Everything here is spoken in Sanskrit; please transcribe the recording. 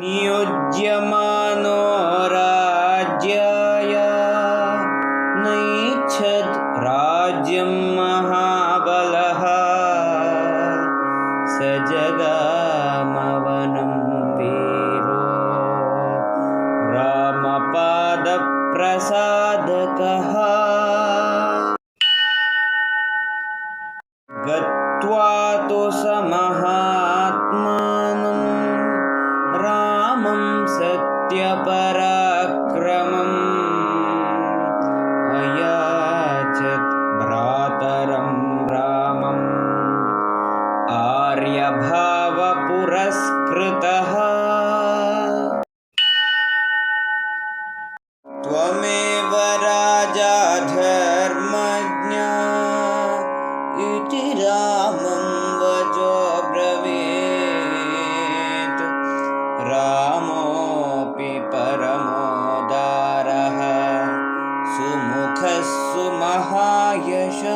नियुज्यमानो राज्याय नैच्छद् राज्यं महाबलः स जगामवनं वीरो रामपादप्रसादकः गत्वा तु स महात्मानं रामं सत्यपराक्रमम् अयाचत् भ्रातरं रामम् आर्यभावपुरस्कृतः त्वमेव राजा धर्मज्ञ इति रामं वचोऽब्रवीत् रामोऽपि परमोदारः सुमुखः सुमहायशः